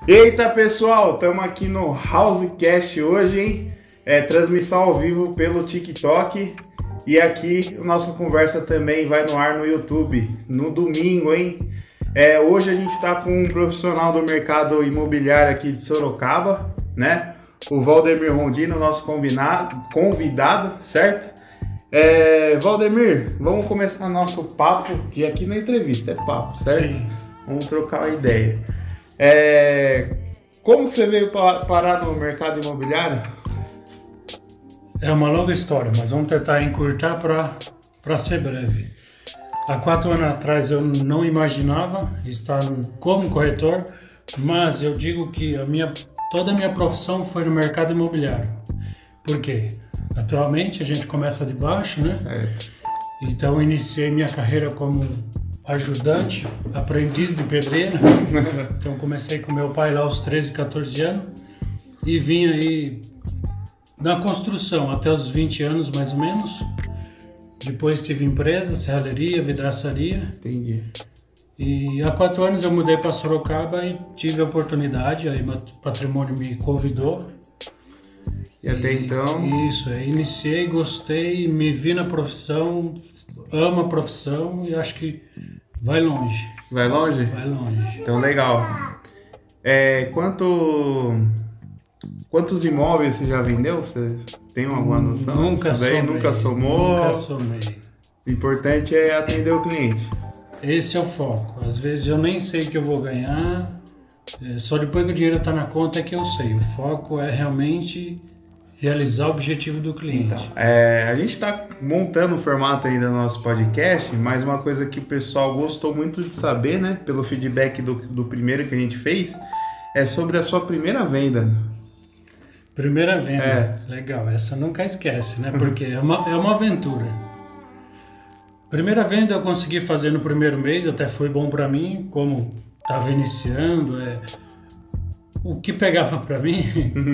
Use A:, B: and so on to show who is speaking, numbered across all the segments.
A: Eita pessoal, estamos aqui no Housecast hoje, hein? Transmissão ao vivo pelo TikTok. E aqui a nossa conversa também vai no ar no YouTube, no domingo, hein? Hoje a gente está com um profissional do mercado imobiliário aqui de Sorocaba, né? O Valdemir Rondino, nosso convidado, certo? Valdemir, vamos começar nosso papo, que aqui não é entrevista, é papo, certo?
B: Sim.
A: Vamos trocar uma ideia. Como que você veio parar no mercado imobiliário?
B: É uma longa história, mas vamos tentar encurtar para ser breve. Há 4 anos atrás eu não imaginava estar como corretor, mas eu digo que toda a minha profissão foi no mercado imobiliário. Por quê? Atualmente a gente começa de baixo, né?
A: Certo.
B: Então eu iniciei minha carreira como ajudante, aprendiz de pedreiro. Então comecei com meu pai lá aos 13, 14 anos e vim aí na construção até os 20 anos mais ou menos. Depois tive empresa, serralheria, vidraçaria.
A: Entendi.
B: E há 4 anos eu mudei para Sorocaba e tive a oportunidade, aí meu patrimônio me convidou.
A: E até então...
B: Isso, iniciei, gostei, me vi na profissão, amo a profissão e acho que vai longe.
A: Vai longe?
B: Vai longe.
A: Então, legal. Quantos imóveis você já vendeu? Você tem alguma noção?
B: Nunca somei.
A: Nunca somou?
B: Nunca somei.
A: O importante é atender o cliente.
B: Esse é o foco. Às vezes eu nem sei o que eu vou ganhar, só depois que o dinheiro está na conta é que eu sei. O foco é realmente realizar o objetivo do cliente.
A: Então, a gente está montando o formato aí do nosso podcast, mas uma coisa que o pessoal gostou muito de saber, né, pelo feedback do primeiro que a gente fez, é sobre a sua primeira venda.
B: Primeira venda, legal, essa nunca esquece, né, porque é uma aventura. Primeira venda eu consegui fazer no primeiro mês, até foi bom para mim, como estava iniciando, o que pegava para mim,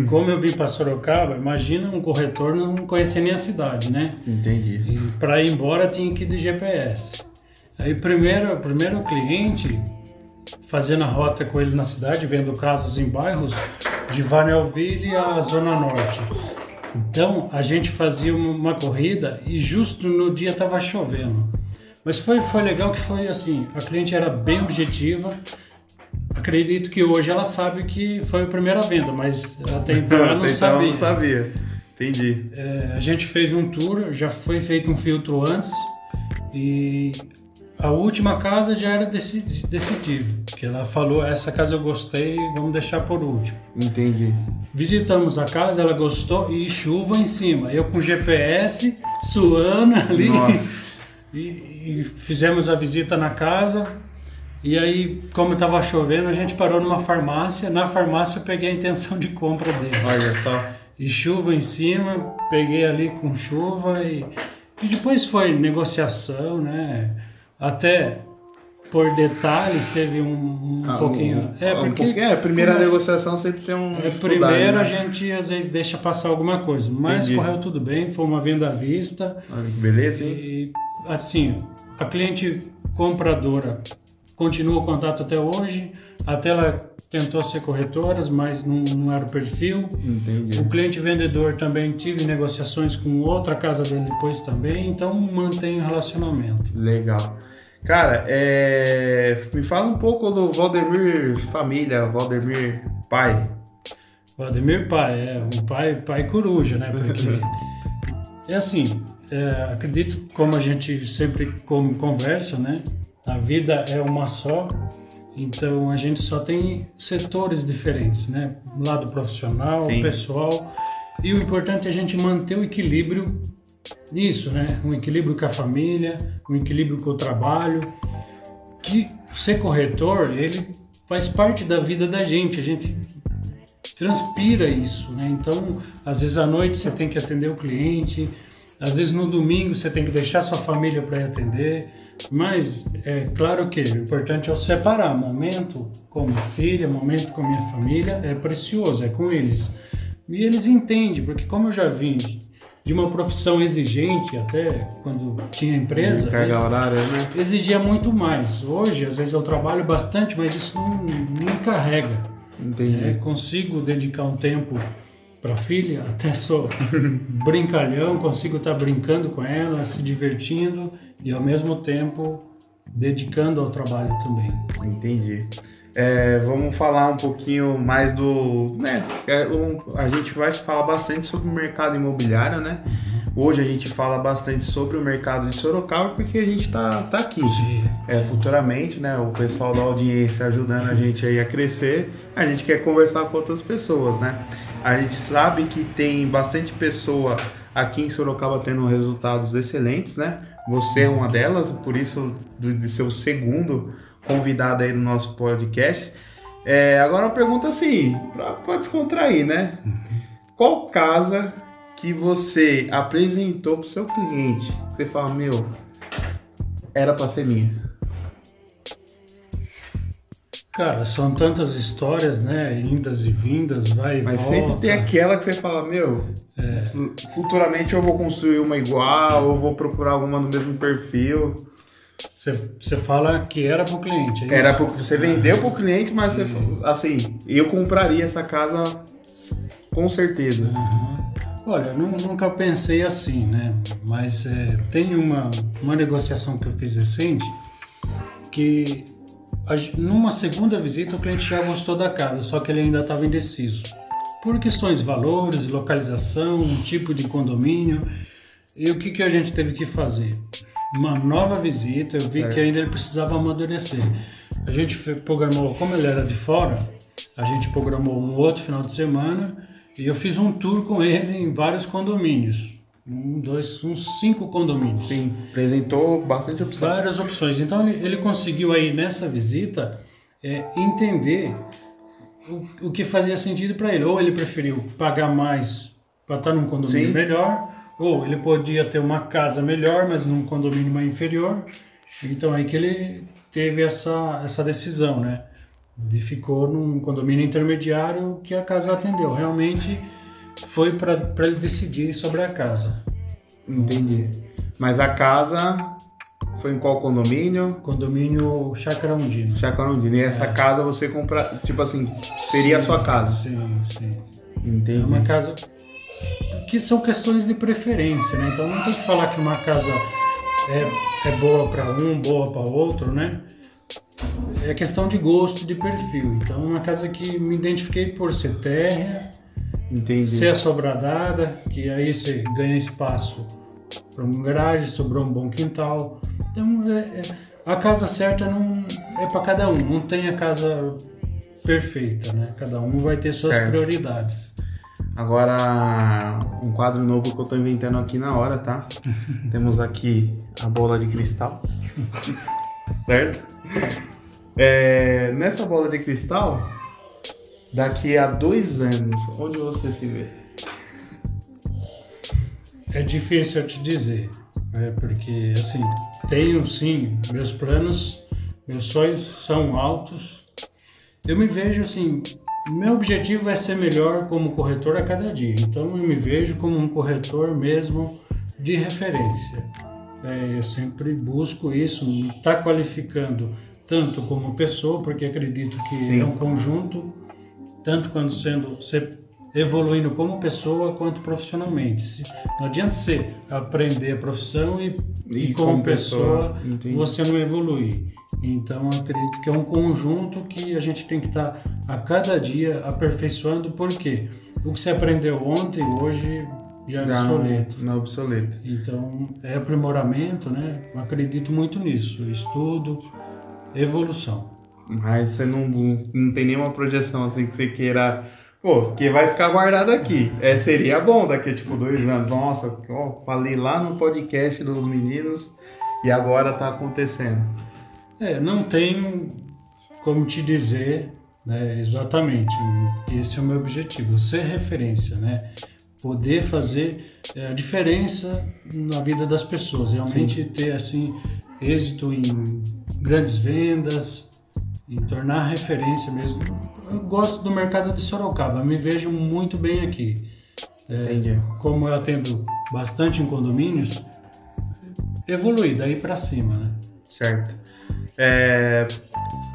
B: como eu vim para Sorocaba, imagina um corretor não conhecer nem a cidade, né?
A: Entendi.
B: E para ir embora tinha que ir de GPS. Aí o primeiro cliente, fazendo a rota com ele na cidade, vendo casas em bairros de Vanelville à Zona Norte. Então a gente fazia uma corrida e justo no dia estava chovendo. Mas foi legal que foi assim, a cliente era bem objetiva. Acredito que hoje ela sabe que foi a primeira venda, mas até então ela não sabia.
A: Então não sabia. Entendi.
B: A gente fez um tour, já foi feito um filtro antes e a última casa já era decidido. Que ela falou, essa casa eu gostei, vamos deixar por último.
A: Entendi.
B: Visitamos a casa, ela gostou e chuva em cima. Eu com GPS, suando ali.
A: Nossa.
B: E fizemos a visita na casa. E aí, como estava chovendo, a gente parou numa farmácia. Na farmácia eu peguei a intenção de compra deles.
A: Olha só.
B: E chuva em cima, peguei ali com chuva e depois foi negociação, né? Até por detalhes teve um pouquinho.
A: A primeira negociação sempre tem um.
B: Primeiro,
A: né?
B: a gente às vezes deixa passar alguma coisa, mas
A: Entendi.
B: correu tudo bem, foi uma venda à vista.
A: Olha que beleza, hein?
B: E assim, a cliente compradora continua o contato até hoje, até ela tentou ser corretora, mas não era o perfil.
A: Entendi.
B: O cliente vendedor também tive negociações com outra casa dele depois também, então mantém o relacionamento.
A: Legal. Cara, me fala um pouco do Valdemir família, Valdemir pai.
B: Valdemir pai, um pai coruja, né? Porque é assim, acredito como a gente sempre conversa, né? A vida é uma só, então a gente só tem setores diferentes, né? Lado profissional,
A: Sim.
B: pessoal, e o importante é a gente manter o equilíbrio nisso, né? Um equilíbrio com a família, um equilíbrio com o trabalho, que ser corretor, ele faz parte da vida da gente, a gente transpira isso, né? Então, às vezes à noite você tem que atender o cliente, às vezes no domingo você tem que deixar sua família para ir atender, mas é claro que o importante é eu separar momento com minha filha, momento com minha família, é precioso, é com eles. E eles entendem, porque como eu já vim de uma profissão exigente, até quando tinha empresa,
A: Carga horária, né?
B: exigia muito mais. Hoje, às vezes eu trabalho bastante, mas isso não me carrega.
A: Entendi.
B: Consigo dedicar um tempo para a filha, até sou brincalhão, consigo estar brincando com ela, se divertindo e ao mesmo tempo dedicando ao trabalho também.
A: Entendi. Vamos falar um pouquinho mais do... né, a gente vai falar bastante sobre o mercado imobiliário, né? Hoje a gente fala bastante sobre o mercado de Sorocaba porque a gente tá aqui.
B: Sim.
A: Futuramente, né, o pessoal da audiência ajudando a gente aí a crescer, a gente quer conversar com outras pessoas, né? A gente sabe que tem bastante pessoa aqui em Sorocaba tendo resultados excelentes, né? Você é uma delas, por isso de ser o segundo convidado aí no nosso podcast. Agora uma pergunta assim, para descontrair, né? Qual casa que você apresentou pro seu cliente? Você fala, meu, era para ser minha.
B: Cara, são tantas histórias, né? Indas e vindas, vai e
A: Mas
B: volta.
A: sempre tem aquela que você fala, meu, futuramente eu vou construir uma igual, ou vou procurar alguma do mesmo perfil.
B: Você fala que era pro cliente, é
A: Era
B: isso?
A: você vendeu pro cliente, mas você, assim, eu compraria essa casa com certeza.
B: Olha, nunca pensei assim, né? Mas tem uma negociação que eu fiz recente que numa segunda visita o cliente já gostou da casa, só que ele ainda estava indeciso. Por questões de valores, localização, tipo de condomínio. E o que a gente teve que fazer? Uma nova visita, eu vi que ainda ele precisava amadurecer. A gente programou, como ele era de fora, a gente programou um outro final de semana e eu fiz um tour com ele em vários condomínios. Uns 5 condomínios.
A: Sim, apresentou bastante opção.
B: Várias opções. Então ele conseguiu aí nessa visita entender o que fazia sentido para ele. Ou ele preferiu pagar mais para estar num condomínio melhor, ou ele podia ter uma casa melhor, mas num condomínio mais inferior. Então aí que ele teve essa decisão, né? Ele ficou num condomínio intermediário que a casa atendeu. Realmente foi para ele decidir sobre a casa.
A: Entendi. Mas a casa foi em qual condomínio?
B: Condomínio Chácara Undina.
A: Chácara Undina. E essa casa você compra, tipo assim, seria a sua casa?
B: Sim.
A: Entendi.
B: É uma casa que são questões de preferência, né? Então não tem que falar que uma casa é boa para um, boa para outro, né? É questão de gosto, de perfil. Então uma casa que me identifiquei por ser térrea, ser assobradada, que aí você ganha espaço para uma garagem, sobrou um bom quintal. Então a casa certa não é para cada um, não tem a casa perfeita, né? Cada um vai ter suas prioridades.
A: Agora, um quadro novo que eu tô inventando aqui na hora, tá? Temos aqui a bola de cristal, certo? Nessa bola de cristal, daqui a 2 anos, onde você se vê?
B: É difícil eu te dizer, né? Porque, assim, tenho sim meus planos, meus sonhos são altos. Eu me vejo, assim, meu objetivo é ser melhor como corretor a cada dia. Então, eu me vejo como um corretor mesmo de referência. Eu sempre busco isso, me estar qualificando tanto como pessoa, porque acredito que é um conjunto, tanto quando você evoluindo como pessoa quanto profissionalmente. Não adianta você aprender a profissão e como pessoa você não evoluir. Então, eu acredito que é um conjunto que a gente tem que estar a cada dia aperfeiçoando, porque o que você aprendeu ontem, hoje já é obsoleto.
A: Não é obsoleto.
B: Então, é aprimoramento, né? Eu acredito muito nisso. Estudo, evolução.
A: Mas você não tem nenhuma projeção assim que você queira... Pô, que vai ficar guardado aqui. Seria bom daqui a 2 anos. Nossa, falei lá no podcast dos meninos e agora tá acontecendo.
B: Não tenho como te dizer, né, exatamente. Esse é o meu objetivo, ser referência, né? Poder fazer a diferença na vida das pessoas, realmente ter assim êxito em grandes vendas, em tornar referência mesmo. Eu gosto do mercado de Sorocaba, me vejo muito bem aqui. Como eu atendo bastante em condomínios, evoluir daí para cima, né?
A: Certo.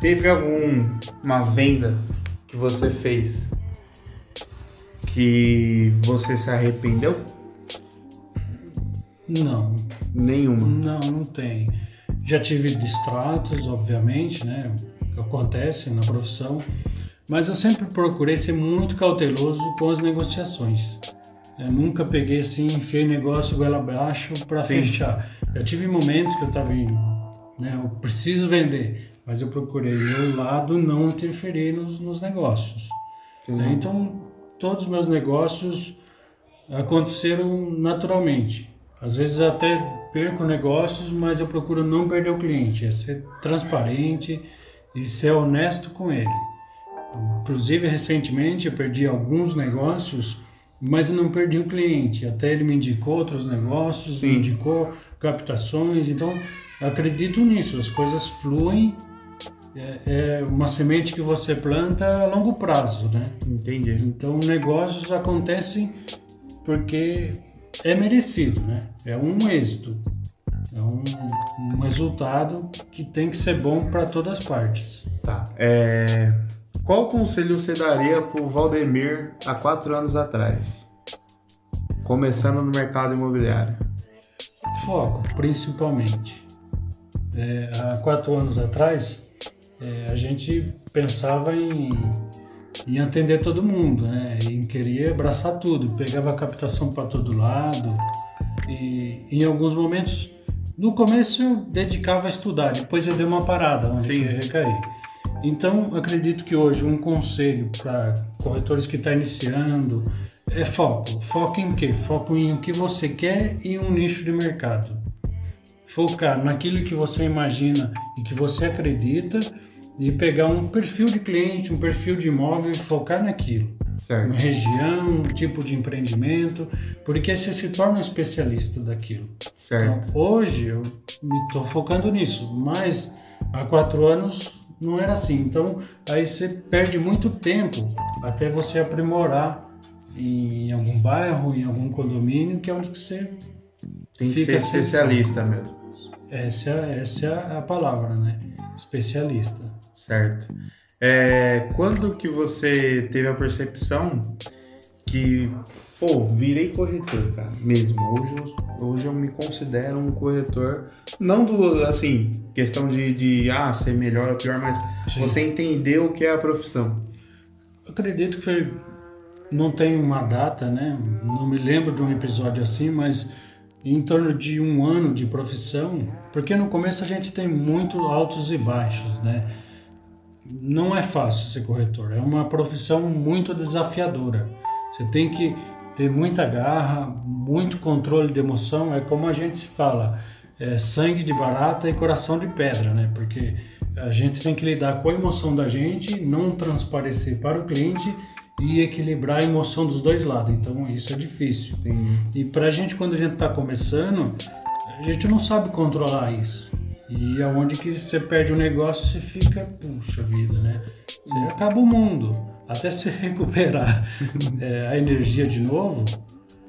A: Teve alguma venda que você fez que você se arrependeu?
B: Não.
A: Nenhuma?
B: Não tem. Já tive distratos, obviamente, né? Acontece na profissão, mas eu sempre procurei ser muito cauteloso com as negociações. Eu nunca peguei assim, enfiei negócio goela abaixo para fechar. Já tive momentos que eu estava eu preciso vender, mas eu procurei meu lado não interferir nos negócios. Então, todos os meus negócios aconteceram naturalmente. Às vezes eu até perco negócios, mas eu procuro não perder o cliente, é ser transparente e ser honesto com ele. Inclusive, recentemente eu perdi alguns negócios, mas eu não perdi o cliente. Até ele me indicou outros negócios, me indicou captações. Então, eu acredito nisso. As coisas fluem. É uma semente que você planta a longo prazo, né?
A: Entendi.
B: Então, negócios acontecem porque é merecido, né? É um êxito. É um resultado que tem que ser bom para todas as partes.
A: Tá. Qual conselho você daria para o Valdemir há 4 anos atrás? Começando no mercado imobiliário.
B: Foco, principalmente. Há 4 anos atrás, a gente pensava em atender todo mundo, né? Em querer abraçar tudo. Pegava a captação para todo lado. E em alguns momentos, no começo eu dedicava a estudar, depois eu dei uma parada, onde eu recaí. Então, acredito que hoje um conselho para corretores que estão iniciando é foco. Foco em quê? Foco em o que você quer e um nicho de mercado. Focar naquilo que você imagina e que você acredita e pegar um perfil de cliente, um perfil de imóvel e focar naquilo.
A: Certo.
B: Uma região, um tipo de empreendimento, porque você se torna um especialista daquilo.
A: Certo.
B: Então, hoje eu estou focando nisso, mas há 4 anos não era assim. Então, aí você perde muito tempo até você aprimorar em algum bairro, em algum condomínio, que é onde você
A: tem que ser especialista mesmo.
B: Essa é a palavra, né? Especialista.
A: Certo. Quando que você teve a percepção que, virei corretor, cara, mesmo. Hoje eu me considero um corretor, não questão de ser melhor ou pior, mas você entendeu o que é a profissão.
B: Eu acredito que não tem uma data, né? Não me lembro de um episódio assim, mas em torno de 1 ano de profissão, porque no começo a gente tem muito altos e baixos, né? Não é fácil ser corretor, é uma profissão muito desafiadora. Você tem que ter muita garra, muito controle de emoção, é como a gente fala, sangue de barata e coração de pedra, né? Porque a gente tem que lidar com a emoção da gente, não transparecer para o cliente e equilibrar a emoção dos dois lados. Então isso é difícil.
A: Sim.
B: E pra gente, quando a gente tá começando, a gente não sabe controlar isso. E aonde que você perde o negócio, você fica, puxa vida, né? Você acaba o mundo. Até se recuperar a energia de novo,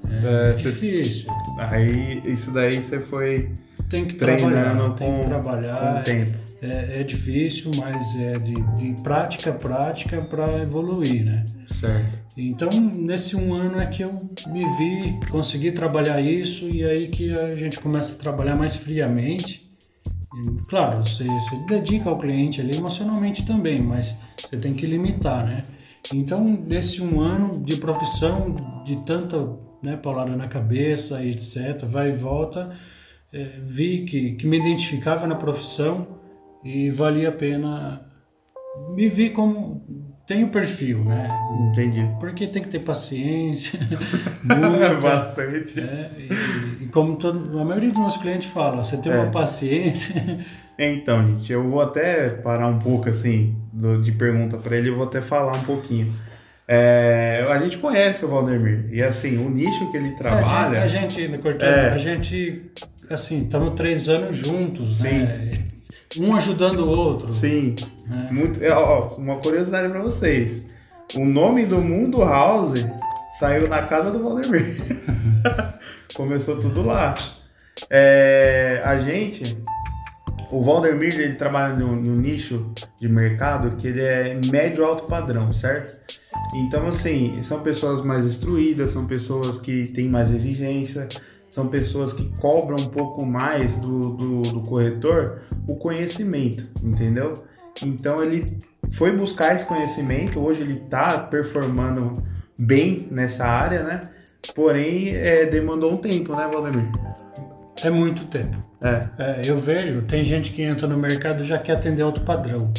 B: é difícil.
A: Aí, isso daí você foi
B: tem que
A: treinando
B: trabalhar,
A: com o tempo.
B: É difícil, mas é de prática para evoluir, né?
A: Certo.
B: Então, nesse 1 ano é que eu me vi, consegui trabalhar isso, e aí que a gente começa a trabalhar mais friamente. E, claro, você dedica ao cliente ali emocionalmente também, mas você tem que limitar, né? Então, nesse 1 ano de profissão, de tanta paulada na cabeça e etc., vai e volta, vi que me identificava na profissão e valia a pena. Me vi como tenho perfil, né?
A: Entendi.
B: Porque tem que ter paciência,
A: bastante.
B: E como a maioria dos meus clientes fala, você tem uma paciência.
A: Então, gente, eu vou até parar um pouco assim de pergunta para ele, eu vou até falar um pouquinho. A gente conhece o Valdemir e assim, o nicho que ele trabalha.
B: A gente assim, estamos 3 anos juntos,
A: sim,
B: né? Um ajudando o outro.
A: Sim. Muito, uma curiosidade para vocês. O nome do Mundo House saiu na casa do Valdemir. Começou tudo lá. A gente, o Valdemir, ele trabalha no nicho de mercado que ele é médio alto padrão, certo? Então, assim, são pessoas mais instruídas, são pessoas que têm mais exigência, são pessoas que cobram um pouco mais do corretor o conhecimento, entendeu? Então, ele foi buscar esse conhecimento, hoje ele está performando bem nessa área, né? Porém, demandou um tempo, né, Valdemir?
B: É muito tempo. Eu vejo, tem gente que entra no mercado e já quer atender alto padrão.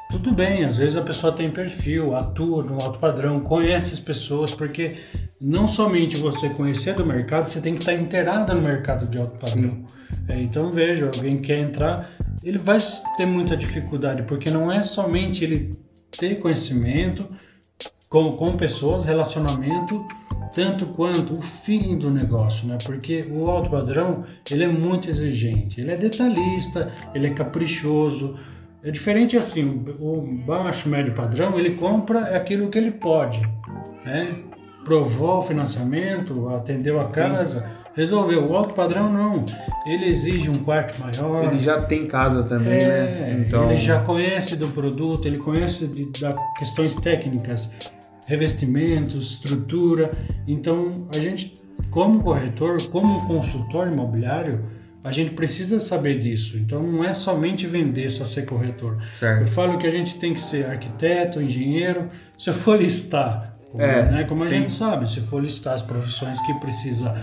B: Tudo bem, às vezes a pessoa tem perfil, atua no alto padrão, conhece as pessoas, porque não somente você conhecer do mercado, você tem que estar inteirado no mercado de alto padrão. Então vejo, alguém que quer entrar, ele vai ter muita dificuldade, porque não é somente ele ter conhecimento com pessoas, relacionamento, tanto quanto o feeling do negócio, né? Porque o alto padrão, ele é muito exigente, ele é detalhista, ele é caprichoso. É diferente assim, o baixo, médio padrão, ele compra aquilo que ele pode, né? Provou o financiamento, atendeu a casa, resolveu. O alto padrão não, ele exige um quarto maior.
A: Ele já tem casa também, né?
B: Então... Ele já conhece do produto, ele conhece das questões técnicas, revestimentos, estrutura. Então, a gente, como corretor, como consultor imobiliário, a gente precisa saber disso. Então, não é somente vender, só ser corretor.
A: Certo.
B: Eu falo que a gente tem que ser arquiteto, engenheiro. Se eu for listar, né, como a gente sabe, se for listar as profissões que precisa,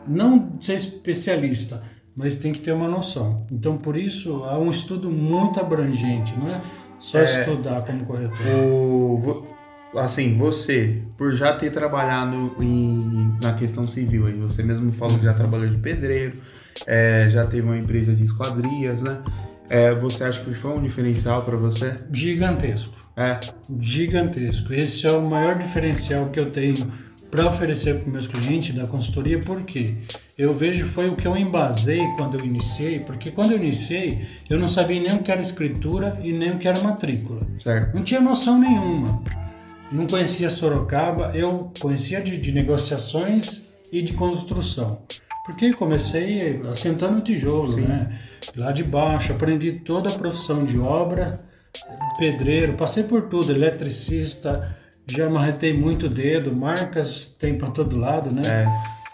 B: não ser especialista, mas tem que ter uma noção. Então, por isso, há um estudo muito abrangente, não é só estudar como corretor.
A: Assim, você, por já ter trabalhado na questão civil, aí você mesmo falou que já trabalhou de pedreiro, já teve uma empresa de esquadrias, né? Você acha que foi um diferencial para você?
B: Gigantesco. Gigantesco. Esse é o maior diferencial que eu tenho para oferecer para os meus clientes da consultoria, porque eu vejo foi o que eu embasei quando eu iniciei, porque quando eu iniciei, eu não sabia nem o que era escritura e nem o que era matrícula.
A: Certo.
B: Não tinha noção nenhuma. Não conhecia Sorocaba, eu conhecia de negociações e de construção. Porque comecei assentando tijolo, né? Lá de baixo, aprendi toda a profissão de obra, pedreiro, passei por tudo, eletricista, já marretei muito dedo, marcas tem para todo lado, né?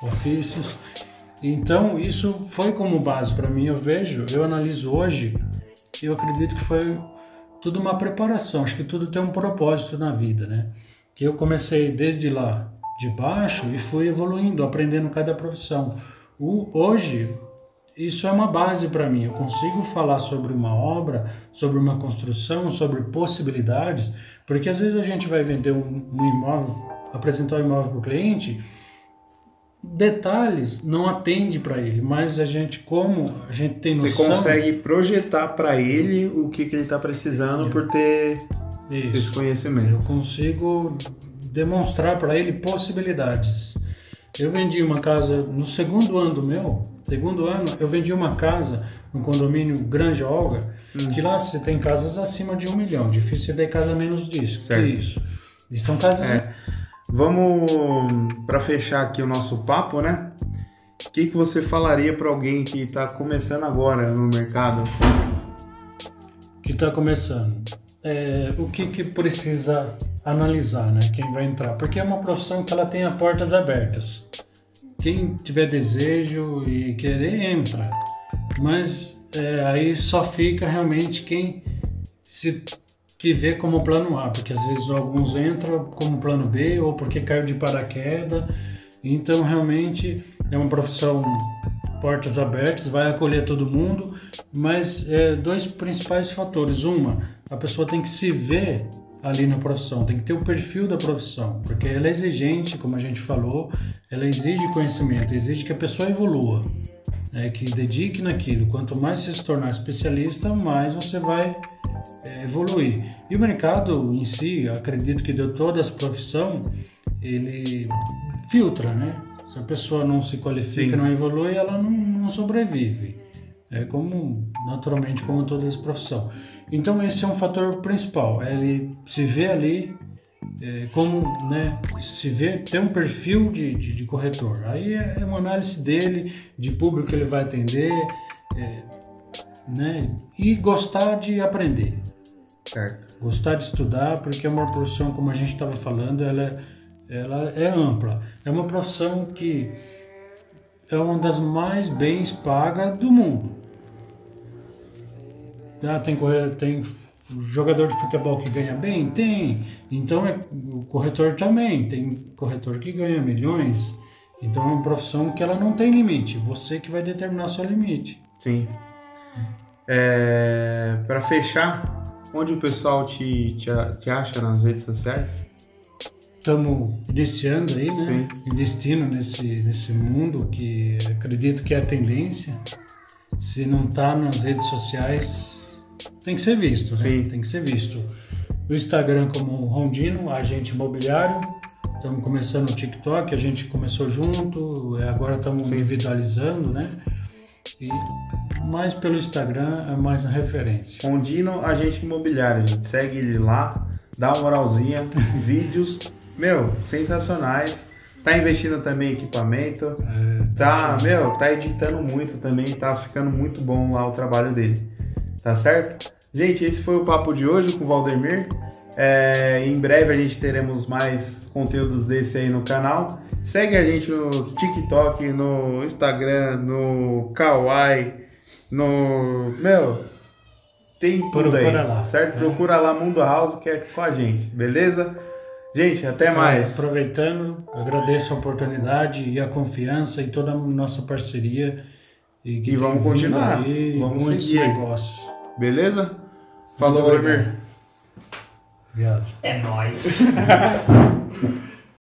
B: Ofícios. Então, isso foi como base para mim, eu analiso hoje, eu acredito que foi tudo uma preparação, acho que tudo tem um propósito na vida, né? Que eu comecei desde lá de baixo e fui evoluindo, aprendendo cada profissão. Hoje, isso é uma base para mim, eu consigo falar sobre uma obra, sobre uma construção, sobre possibilidades, porque às vezes a gente vai vender um imóvel, apresentar um imóvel para o cliente, detalhes não atende para ele, mas como a gente tem noção...
A: Você consegue projetar para ele o que ele está precisando por ter esse conhecimento.
B: Eu consigo demonstrar para ele possibilidades. Eu vendi uma casa no segundo ano eu vendi uma casa no condomínio Granja Olga, que lá você tem casas acima de 1 milhão, difícil ter casa menos disso, que isso. E são casas...
A: Vamos para fechar aqui o nosso papo, né? O que você falaria para alguém que está começando agora no mercado?
B: Que está começando. O que precisa analisar, né? Quem vai entrar? Porque é uma profissão que ela tem portas abertas. Quem tiver desejo e querer, entra. Mas aí só fica realmente quem que vê como plano A, porque às vezes alguns entram como plano B ou porque caiu de paraquedas. Então realmente é uma profissão portas abertas, vai acolher todo mundo, mas dois principais fatores. A pessoa tem que se ver ali na profissão, tem que ter o perfil da profissão, porque ela é exigente, como a gente falou, ela exige conhecimento, exige que a pessoa evolua, que dedique naquilo. Quanto mais você se tornar especialista, mais você vai evoluir. E o mercado em si, acredito que de todas as profissões, ele filtra, né? Se a pessoa não se qualifica, não evolui, ela não sobrevive. Naturalmente, como todas as profissões. Então, esse é um fator principal. Ele se vê ali se vê, ter um perfil de corretor. Aí é uma análise dele, de público que ele vai atender, né? E gostar de aprender.
A: Certo.
B: Gostar de estudar, porque é uma profissão, como a gente estava falando, ela é ampla. É uma profissão que é uma das mais bem pagas do mundo. Tem jogador de futebol que ganha bem? Tem. Então o corretor também. Tem corretor que ganha milhões. Então é uma profissão que ela não tem limite. Você que vai determinar seu limite.
A: Sim. Para fechar, onde o pessoal te acha nas redes sociais?
B: Estamos iniciando aí, né?
A: Sim.
B: Investindo nesse mundo que acredito que é a tendência. Se não está nas redes sociais, tem que ser visto, né?
A: Sim.
B: Tem que ser visto. O Instagram como Rondino, agente imobiliário. Estamos começando o TikTok, a gente começou junto, agora estamos individualizando, né? Mas pelo Instagram é mais a referência.
A: Rondino, agente imobiliário, gente. Segue ele lá, dá uma moralzinha, vídeos, sensacionais. Tá investindo também em equipamento, tá editando muito também, tá ficando muito bom lá o trabalho dele, tá certo? Gente, esse foi o papo de hoje com o Valdemir. Em breve a gente teremos mais conteúdos desse aí no canal. Segue a gente no TikTok, no Instagram, no Kawaii, tem tudo
B: Procura
A: aí,
B: lá,
A: certo? Procura lá Mundo House, que é com a gente, beleza? Gente, até mais.
B: Aproveitando, agradeço a oportunidade e a confiança e toda a nossa parceria. E
A: vamos continuar, vamos seguir
B: negócios.
A: Beleza? Falou, Valdemir.
B: Obrigado.
C: É nóis.